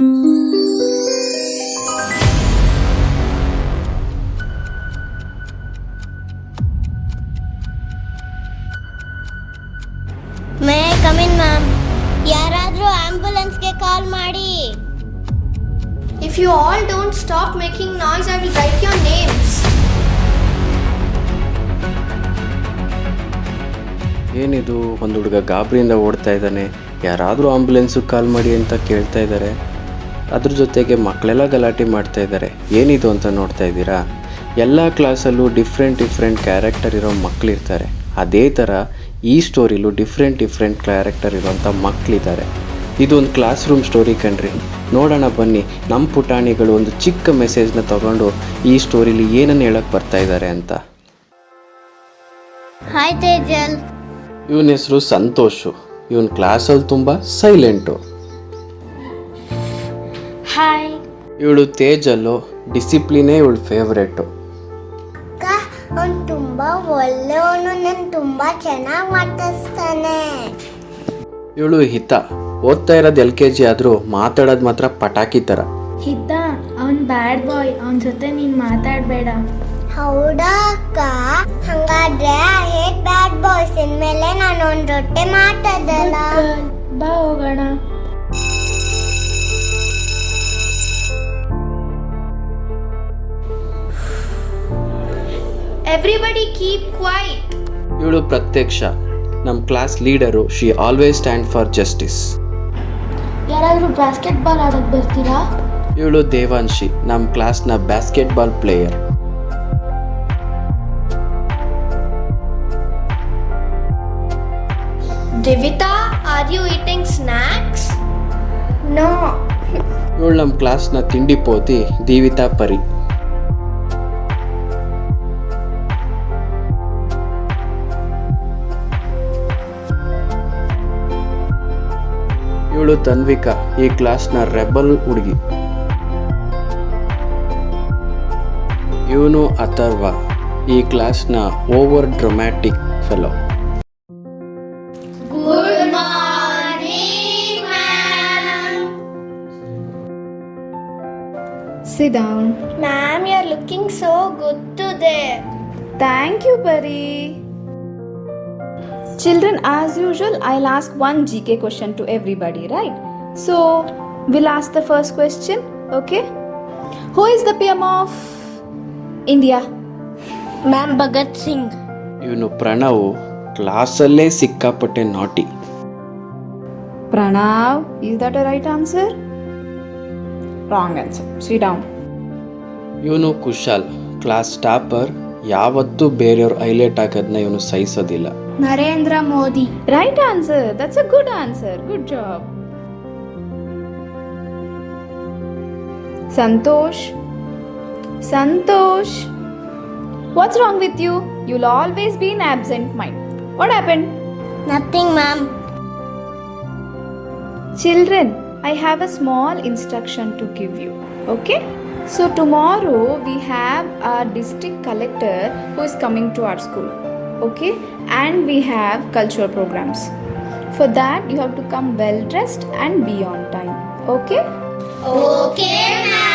May come in ma'am. ಯಾರಾದರೂ ಆಂಬ್ಯುಲೆನ್ಸ್ಗೆ ಕಾಲ್ ಮಾಡಿ. If you all don't stop making noise, I will write your names. ಏನಿದು, ಒಂದು ಹುಡುಗ ಗಾಬರಿಯಿಂದ ಓಡ್ತಾ ಇದ್ದಾನೆ, ಯಾರಾದರೂ ಆಂಬ್ಯುಲೆನ್ಸು ಕಾಲ್ ಮಾಡಿ ಅಂತ ಕೇಳ್ತಾ ಇದ್ದಾರೆ. ಅದ್ರ ಜೊತೆಗೆ ಮಕ್ಕಳೆಲ್ಲ ಗಲಾಟೆ ಮಾಡ್ತಾ ಇದ್ದಾರೆ. ಏನಿದು ಅಂತ ನೋಡ್ತಾ ಇದ್ದೀರಾ? ಎಲ್ಲ ಕ್ಲಾಸಲ್ಲೂ ಡಿಫ್ರೆಂಟ್ ಕ್ಯಾರೆಕ್ಟರ್ ಇರೋ ಮಕ್ಕಳಿರ್ತಾರೆ. ಅದೇ ಥರ ಈ ಸ್ಟೋರಿಲೂ ಡಿಫ್ರೆಂಟ್ ಕ್ಯಾರೆಕ್ಟರ್ ಇರೋಂಥ ಮಕ್ಕಳಿದ್ದಾರೆ. ಇದೊಂದು ಕ್ಲಾಸ್ ರೂಮ್ ಸ್ಟೋರಿ ಕಣ್ರಿ. ನೋಡೋಣ ಬನ್ನಿ, ನಮ್ಮ ಪುಟಾಣಿಗಳು ಒಂದು ಚಿಕ್ಕ ಮೆಸೇಜ್ನ ತಗೊಂಡು ಈ ಸ್ಟೋರಿಲಿ ಏನನ್ನು ಹೇಳಕ್ಕೆ ಬರ್ತಾ ಇದ್ದಾರೆ ಅಂತ. ಹಾಯ್ ತೇಜಲ್. ಇವನ ಹೆಸರು ಸಂತೋಷು. ಇವನ್ ಕ್ಲಾಸಲ್ಲಿ ತುಂಬ ಸೈಲೆಂಟು. Hi. ಇವಳು ತೇಜಲ್ಲು. ಡಿಸಿಪ್ಲಿನೇ ಇವಳು ಫೇವ್ರೇಟು. ಅಕ್ಕ, ಅವ್ನು ತುಂಬ ಒಳ್ಳೆಯವನು, ನಾನು ತುಂಬ ಚೆನ್ನಾಗಿ ಮಾತಾಡ್ತಾನೆ. ಇವಳು ಹಿತ. ಓದ್ತಾ ಇರೋದು LKG ಆದರೂ ಮಾತಾಡೋದು ಮಾತ್ರ ಪಟಾಕಿ ಥರ. ಹಿತ, ಅವನ್ ಬ್ಯಾಡ್ ಬಾಯ್, ಅವನ ಜೊತೆ ನೀನ್ ಮಾತಾಡಬೇಡ. ಹೌದಾ ಅಕ್ಕ? ಹಂಗಾದ್ರೆ ಐ ಹೇಟ್ ಬ್ಯಾಡ್ ಬಾಯ್ಸ್. ಇನ್ಮೇಲೆ ನಾನು ಅವನ ಜೊತೆ ಮಾತಾಡಲ್ಲ. ಬಾ ಹೋಗೋಣ. Everybody keep quiet. ಇವಳು ಪ್ರತ್ಯಕ್ಷ, ನಮ್ಮ class leader. She always stand for justice. ಯಾರಾದ್ರೂ ಬಾಸ್ಕೆಟ್ಬಾಲ್ ಆಡಕ್ ಬರ್ತೀರಾ? ಇವಳು ದೇವಾಂಶಿ, ನಮ್ಮ ಕ್ಲಾಸ್ನ basketball player. Divita, are you eating snacks? No. ಇವಳು ನಮ್ಮ ಕ್ಲಾಸ್ನ ತಿಂಡಿ ಪೋತಿ ದೀವಿತಾ ಪರಿ. ಇವಳು ತನ್ವಿಕಾ, ಈ ಕ್ಲಾಸ್ನ ರೆಬಲ್ ಹುಡುಗಿ. ಇವನು ಅಥರ್ವ, ಈ ಕ್ಲಾಸ್ನ over dramatic fellow. Good morning, ma'am. Sit down. Ma'am, you're looking so good today. Thank you, Pari. Children, as usual, I'll ask one GK question to everybody, right? So, we'll ask the first question, okay? Who is the PM of India? Ma'am, Bhagat Singh. ಇವನು ಪ್ರಣವ್, ಕ್ಲಾಸಲ್ಲೇ ಸಿಕ್ಕಾಪಟ್ಟೆ ನಾಟಿ. Pranav, is that a right answer? Wrong answer. Sit down. ಇವನು Kushal, class topper. ಯಾವತ್ತೂ ಬೇರೆಯವ್ರು highlight ಆಗೋದನ್ನ ಇವನು ಸಹಿಸೋದಿಲ್ಲ. Narendra Modi. Right answer. That's a good answer. Good job. Santosh. Santosh. What's wrong with you? You'll always be in absent mind. What happened? Nothing ma'am. Children, I have a small instruction to give you. Okay? So tomorrow we have our district collector who is coming to our school. Okay? And we have cultural programs. For that you have to come well dressed and be on time. Okay? Okay, ma'am.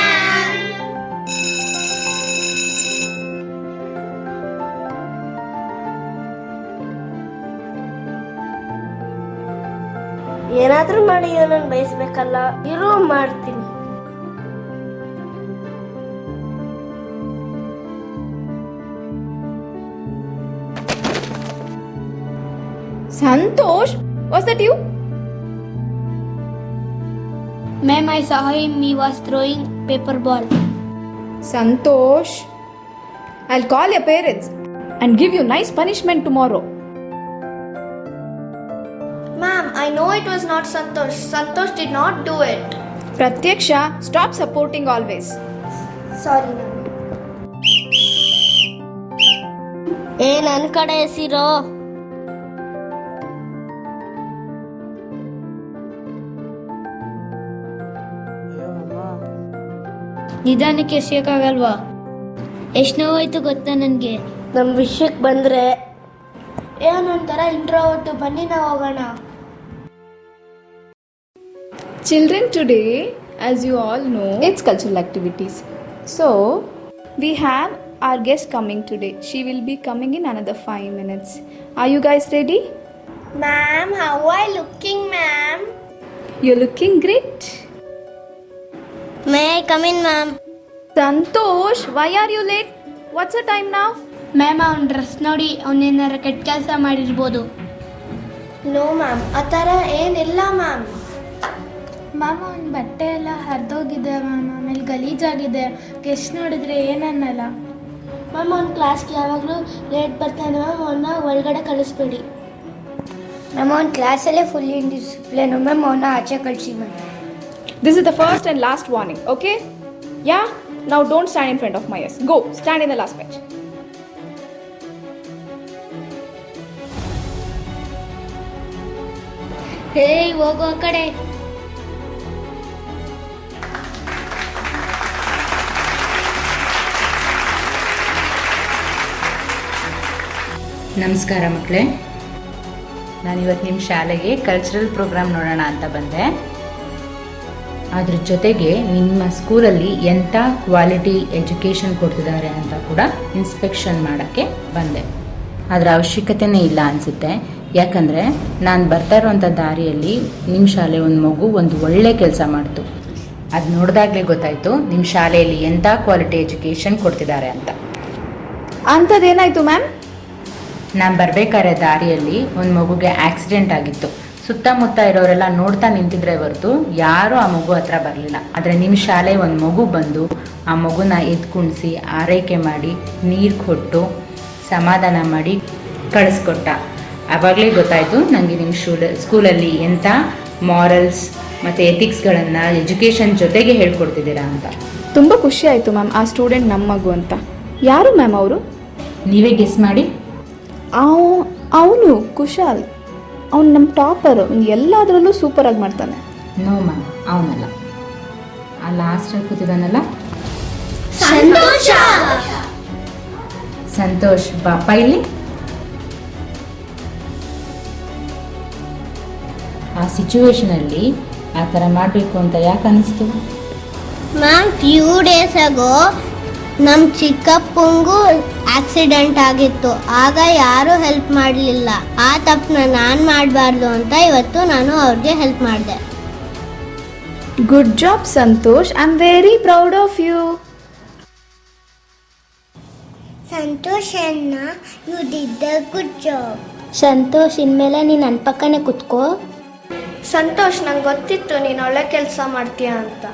ಏನಾದರೂ ಮಾಡಿ ಇವನನ್ನು ಬಯಸ್ಬೇಕಲ್ಲ. ಇರೋ ಮಾಡ್ತೀನಿ. Santosh, was that you? Ma'am, I saw him. He was throwing paper ball. Santosh, I'll call your parents and give you nice punishment tomorrow. Ma'am, I know it was not Santosh. Santosh did not do it. Pratyaksha, stop supporting always. Sorry, ma'am. ನನ್ನ ಕಡೆ ಹೆಸಿರೋ. ನಿಧಾನಕ್ಕೆ ಎಸೆಯೋಕ್ಕಾಗಲ್ವಾ? ಎಷ್ಟು ನೋವಾಯ್ತು ಗೊತ್ತಾ ನನಗೆ. ನಮ್ಮ ವಿಷಯಕ್ಕೆ ಬಂದರೆ ಏನೊಂಥರ ಇಂಟ್ರೋವರ್ಟು. ಬನ್ನಿ ನಾವು ಹೋಗೋಣ. Children, today as you all know, it's cultural activities. So, we have our guest coming today. She will be coming in another 5 minutes. Are you guys ready? Ma'am, how are you looking, ma'am? You're looking great. May I come in, ma'am? Santosh, why are you late? What's the time now? Ma'am ಅವ್ನ dress ನೋಡಿ ಅವನೇನಾರ ಕೆಟ್ಟ ಕೆಲಸ ಮಾಡಿರ್ಬೋದು. No ma'am, ಆ ಥರ ಏನಿಲ್ಲ ma'am. Ma'am ಅವ್ನ ಬಟ್ಟೆ ಎಲ್ಲ ಹರಿದೋಗಿದೆ ಮ್ಯಾಮ್, ಆಮೇಲೆ ಗಲೀಜಾಗಿದೆ. ಗೆಸ್ಟ್ ನೋಡಿದ್ರೆ ಏನನ್ನಲ್ಲ. ಮ್ಯಾಮ್ ಅವ್ನ ಕ್ಲಾಸ್ಗೆ ಯಾವಾಗಲೂ ಲೇಟ್ ಬರ್ತಾನೆ ಮ್ಯಾಮ್, ಅವನ್ನ ಒಳಗಡೆ ಕಳಿಸ್ಬೇಡಿ. ಮ್ಯಾಮ್ ಅವ್ನ ಕ್ಲಾಸಲ್ಲೇ ಫುಲ್ ಇಂಡಿಸಿಪ್ಲಿನ್ ಮ್ಯಾಮ್, ಅವನ್ನ ಆಚೆ ಕಳಿಸಿ ma'am. This is the first and last warning, okay? Yeah? Now don't stand in front of my ears. Go, stand in the last bench. ಹೇ ಹೋಗೋ ಆ ಕಡೆ. ನಮಸ್ಕಾರ ಮಕ್ಕಳೇ, ನಾನಿವತ್ತು ನಿಮ್ಮ ಶಾಲೆಗೆ ಕಲ್ಚರಲ್ ಪ್ರೋಗ್ರಾಮ್ ನೋಡೋಣ ಅಂತ ಬಂದೆ. ಅದ್ರ ಜೊತೆಗೆ ನಿಮ್ಮ ಸ್ಕೂಲಲ್ಲಿ ಎಂಥ ಕ್ವಾಲಿಟಿ ಎಜುಕೇಷನ್ ಕೊಡ್ತಿದ್ದಾರೆ ಅಂತ ಕೂಡ ಇನ್ಸ್ಪೆಕ್ಷನ್ ಮಾಡೋಕ್ಕೆ ಬಂದೆ. ಅದರ ಅವಶ್ಯಕತೆಯೇ ಇಲ್ಲ ಅನಿಸುತ್ತೆ, ಯಾಕಂದರೆ ನಾನು ಬರ್ತಾ ಇರೋವಂಥ ದಾರಿಯಲ್ಲಿ ನಿಮ್ಮ ಶಾಲೆ ಒಂದು ಮಗು ಒಂದು ಒಳ್ಳೆ ಕೆಲಸ ಮಾಡ್ತು. ಅದು ನೋಡಿದಾಗಲೇ ಗೊತ್ತಾಯಿತು ನಿಮ್ಮ ಶಾಲೆಯಲ್ಲಿ ಎಂಥ ಕ್ವಾಲಿಟಿ ಎಜುಕೇಷನ್ ಕೊಡ್ತಿದ್ದಾರೆ ಅಂತ. ಅಂಥದ್ದೇನಾಯಿತು ಮ್ಯಾಮ್? ನಾನು ಬರಬೇಕಾದ್ರೆ ದಾರಿಯಲ್ಲಿ ಒಂದು ಮಗುಗೆ ಆಕ್ಸಿಡೆಂಟ್ ಆಗಿತ್ತು. ಸುತ್ತಮುತ್ತ ಇರೋರೆಲ್ಲ ನೋಡ್ತಾ ನಿಂತಿದ್ರೆ ಹೊರತು ಯಾರೂ ಆ ಮಗು ಹತ್ರ ಬರಲಿಲ್ಲ. ಆದರೆ ನಿಮ್ಮ ಶಾಲೆ ಒಂದು ಮಗು ಬಂದು ಆ ಮಗುನ ಎತ್ಕುಣಿಸಿ ಆರೈಕೆ ಮಾಡಿ ನೀರು ಕೊಟ್ಟು ಸಮಾಧಾನ ಮಾಡಿ ಕಳಿಸ್ಕೊಟ್ಟ. ಆವಾಗಲೇ ಗೊತ್ತಾಯಿತು ನನಗೆ ನಿಮ್ಮ ಸ್ಕೂಲಲ್ಲಿ ಎಂಥ ಮಾರಲ್ಸ್ ಮತ್ತು ಎಥಿಕ್ಸ್ಗಳನ್ನು ಎಜುಕೇಷನ್ ಜೊತೆಗೆ ಹೇಳ್ಕೊಡ್ತಿದ್ದೀರಾ ಅಂತ. ತುಂಬ ಖುಷಿ ಆಯಿತು ಮ್ಯಾಮ್, ಆ ಸ್ಟೂಡೆಂಟ್ ನಮ್ಮ ಮಗು ಅಂತ. ಯಾರು ಮ್ಯಾಮ್ ಅವರು? ನೀವೇ ಗೆಸ್ ಮಾಡಿ. ಅವನು ಕುಶಾಲ್, ಅವ್ನು ನಮ್ಮ ಟಾಪರು, ಎಲ್ಲದರಲ್ಲೂ ಸೂಪರಾಗಿ ಮಾಡ್ತಾನೆ. ನೋ ಮ್ಯಾಮ್, ಅವನಲ್ಲ. ಆ ಲಾಸ್ಟಲ್ಲಿ ಕೂತಿದ್ದಾನಲ್ಲ ಸಂತೋಷ್, ಪಾಪ ಇಲ್ಲಿ. ಆ ಸಿಚುವೇಶನಲ್ಲಿ ಆ ಥರ ಮಾಡಬೇಕು ಅಂತ ಯಾಕೆ ಅನ್ನಿಸ್ತು? ಮ್ಯಾಮ್, ಫ್ಯೂ ಡೇಸ್ ಆಗೋ ನಮ್ಮ ಚಿಕ್ಕಪ್ಪಂಗೂ ಆಕ್ಸಿಡೆಂಟ್ ಆಗಿತ್ತು. ಆಗ ಯಾರೂ ಹೆಲ್ಪ್ ಮಾಡಲಿಲ್ಲ. ಆ ತಪ್ಪನ್ನ ನಾನು ಮಾಡಬಾರ್ದು ಅಂತ ಇವತ್ತು ನಾನು ಅವ್ರಿಗೆ ಹೆಲ್ಪ್ ಮಾಡಿದೆ. Good job Santosh, I am very proud of you. Santosh ಅಣ್ಣ, you did a good job. Santosh, ಇನ್ಮೇಲೆ ನೀನು ನನ್ನ ಪಕ್ಕನೇ ಕುತ್ಕೋ. ಸಂತೋಷ್, ನಂಗೆ ಗೊತ್ತಿತ್ತು ನೀನು ಒಳ್ಳೆ ಕೆಲಸ ಮಾಡ್ತೀಯ ಅಂತ.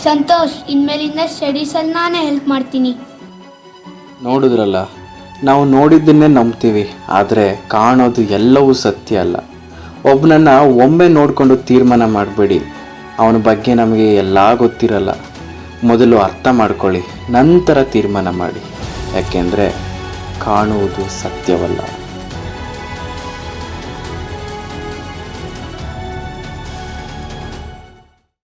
ಸಂತೋಷ್, ಇನ್ಮೇಲಿಂದ ಸ್ಟಡೀಸಲ್ಲಿ ನಾನೇ ಹೆಲ್ಪ್ ಮಾಡ್ತೀನಿ. ನೋಡಿದ್ರಲ್ಲ, ನಾವು ನೋಡಿದ್ದನ್ನೇ ನಂಬ್ತೀವಿ, ಆದರೆ ಕಾಣೋದು ಎಲ್ಲವೂ ಸತ್ಯ ಅಲ್ಲ. ಒಬ್ಬನನ್ನು ಒಮ್ಮೆ ನೋಡಿಕೊಂಡು ತೀರ್ಮಾನ ಮಾಡಬೇಡಿ. ಅವನ ಬಗ್ಗೆ ನಮಗೆ ಎಲ್ಲ ಗೊತ್ತಿರಲ್ಲ. ಮೊದಲು ಅರ್ಥ ಮಾಡ್ಕೊಳ್ಳಿ, ನಂತರ ತೀರ್ಮಾನ ಮಾಡಿ. ಯಾಕೆಂದರೆ ಕಾಣುವುದು ಸತ್ಯವಲ್ಲ.